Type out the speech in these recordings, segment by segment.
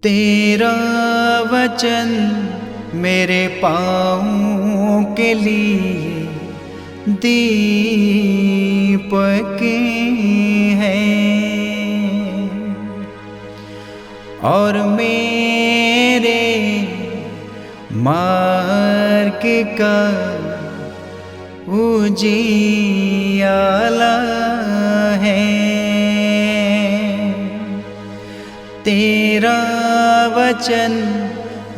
तेरा वचन मेरे पाँवों के लिए दीपक है और मेरे मार्ग का उजियाला है। तेरा वचन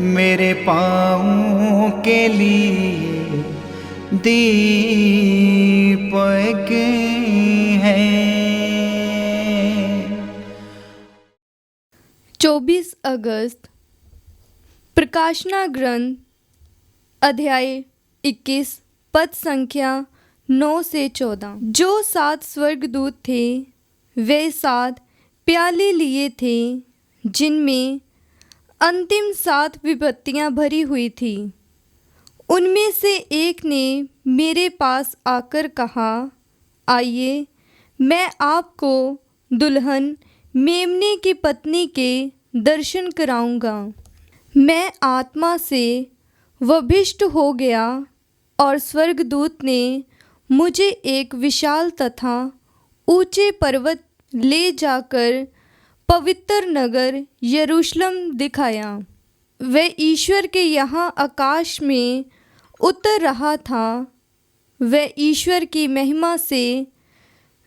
मेरे पाँवों के लिए दीपक है। 24 अगस्त प्रकाशना ग्रंथ अध्याय 21 पद संख्या 9 से 14। जो 7 स्वर्गदूत थे वे 7 प्याले लिए थे जिनमें अंतिम 7 विपत्तियां भरी हुई थी। उनमें से एक ने मेरे पास आकर कहा, आइए मैं आपको दुल्हन मेमने की पत्नी के दर्शन कराऊंगा। मैं आत्मा से वभिष्ट हो गया और स्वर्गदूत ने मुझे एक विशाल तथा ऊंचे पर्वत ले जाकर पवित्र नगर यरूशलेम दिखाया। वह ईश्वर के यहाँ आकाश में उतर रहा था। वह ईश्वर की महिमा से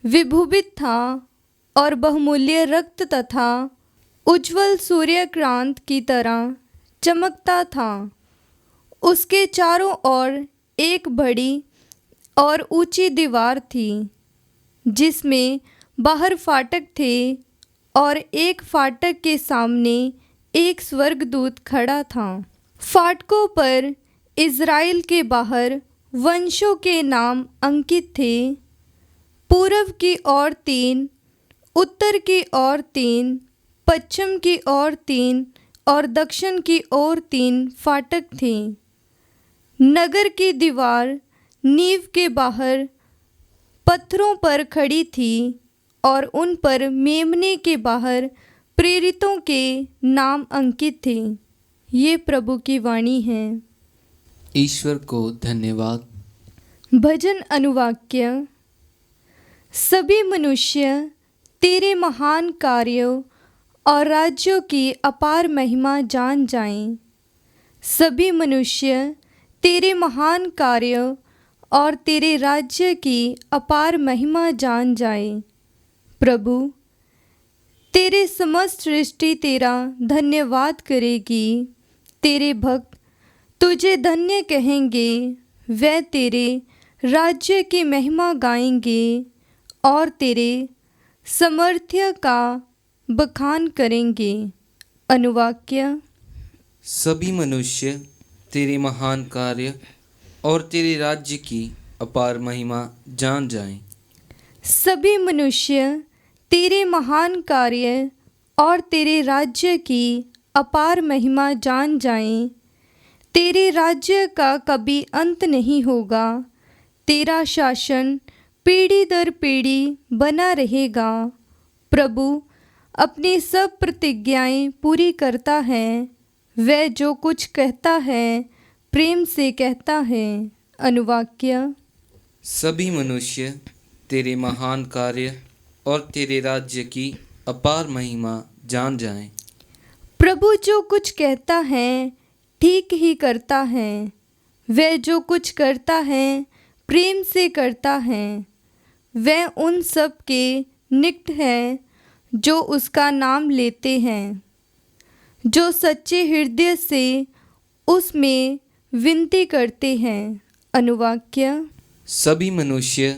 विभूषित था और बहुमूल्य रक्त तथा उज्ज्वल सूर्यकांत की तरह चमकता था। उसके चारों ओर एक बड़ी और ऊंची दीवार थी जिसमें बाहर फाटक थे और एक फाटक के सामने एक स्वर्गदूत खड़ा था। फाटकों पर इज़राइल के बाहर वंशों के नाम अंकित थे। पूर्व की ओर 3, उत्तर की ओर 3, पश्चिम की ओर 3 और दक्षिण की ओर 3 फाटक थे। नगर की दीवार नींव के बाहर पत्थरों पर खड़ी थी और उन पर मेमने के बाहर प्रेरितों के नाम अंकित थे। ये प्रभु की वाणी है। ईश्वर को धन्यवाद। भजन अनुवाक्य। सभी मनुष्य तेरे महान कार्यों और राज्यों की अपार महिमा जान जाएं। सभी मनुष्य तेरे महान कार्यों और तेरे राज्य की अपार महिमा जान जाएं। प्रभु, तेरे समस्त सृष्टि तेरा धन्यवाद करेगी। तेरे भक्त तुझे धन्य कहेंगे। वे तेरे राज्य की महिमा गाएंगे और तेरे सामर्थ्य का बखान करेंगे। अनुवाक्य। सभी मनुष्य तेरे महान कार्य और तेरे राज्य की अपार महिमा जान जाएं। सभी मनुष्य तेरे महान कार्य और तेरे राज्य की अपार महिमा जान जाएं। तेरे राज्य का कभी अंत नहीं होगा। तेरा शासन पीढ़ी दर पीढ़ी बना रहेगा। प्रभु अपनी सब प्रतिज्ञाएं पूरी करता है। वह जो कुछ कहता है प्रेम से कहता है। अनुवाक्य। सभी मनुष्य तेरे महान कार्य और तेरे राज्य की अपार महिमा जान जाएं। प्रभु जो कुछ कहता है ठीक ही करता है। वह जो कुछ करता है प्रेम से करता है। वह उन सब के निकट है जो उसका नाम लेते हैं, जो सच्चे हृदय से उसमें विनती करते हैं। अनुवाक्य। सभी मनुष्य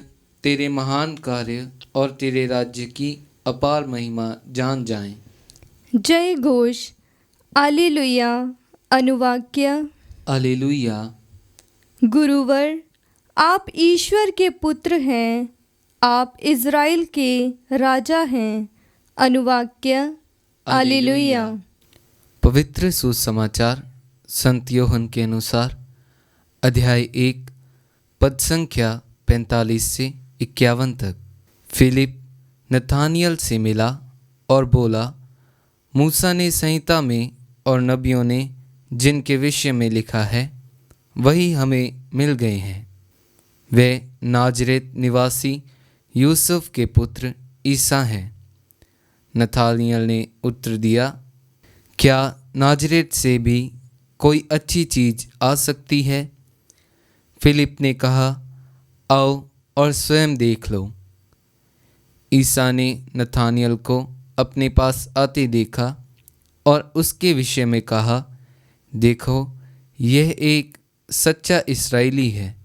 तेरे महान कार्य और तेरे राज्य की अपार महिमा जान जाएं। जय घोष। हालेलुया। अनुवाक्य। हालेलुया। गुरुवर, आप ईश्वर के पुत्र हैं। आप इज़राइल के राजा हैं। अनुवाक्य। हालेलुया। पवित्र सुसमाचार संत योहन के अनुसार अध्याय 1 पद संख्या 45 से 51 तक। फिलिप नथानियल से मिला और बोला, मूसा ने संहिता में और नबियों ने जिनके विषय में लिखा है वही हमें मिल गए हैं। वे नाजरेत निवासी यूसुफ के पुत्र ईसा हैं। नथानियल ने उत्तर दिया, क्या नाजरेत से भी कोई अच्छी चीज़ आ सकती है? फिलिप ने कहा, आओ और स्वयं देख लो। ईसा ने नथानियल को अपने पास आते देखा और उसके विषय में कहा, देखो, यह एक सच्चा इस्राएली है,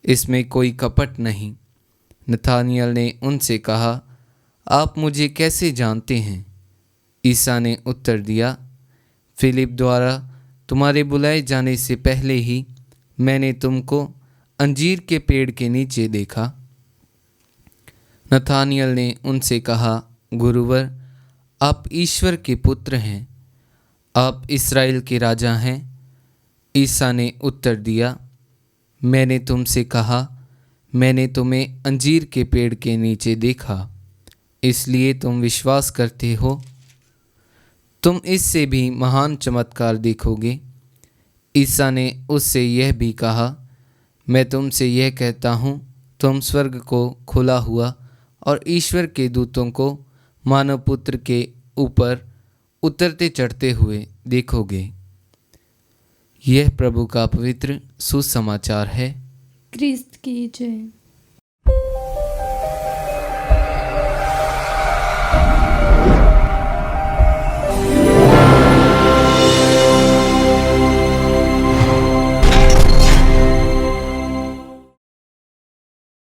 इसमें कोई कपट नहीं। नथानियल ने उनसे कहा, आप मुझे कैसे जानते हैं? ईसा ने उत्तर दिया, फिलिप द्वारा तुम्हारे बुलाए जाने से पहले ही मैंने तुमको अंजीर के पेड़ के नीचे देखा। नथानियल ने उनसे कहा, गुरुवर, आप ईश्वर के पुत्र हैं, आप इस्राएल के राजा हैं। ईसा ने उत्तर दिया, मैंने तुमसे कहा, मैंने तुम्हें अंजीर के पेड़ के नीचे देखा, इसलिए तुम विश्वास करते हो। तुम इससे भी महान चमत्कार देखोगे। ईसा ने उससे यह भी कहा, मैं तुमसे यह कहता हूँ, तुम स्वर्ग को खुला हुआ और ईश्वर के दूतों को मानव पुत्र के ऊपर उतरते चढ़ते हुए देखोगे। यह प्रभु का पवित्र सुसमाचार है। क्रिस्त की जय।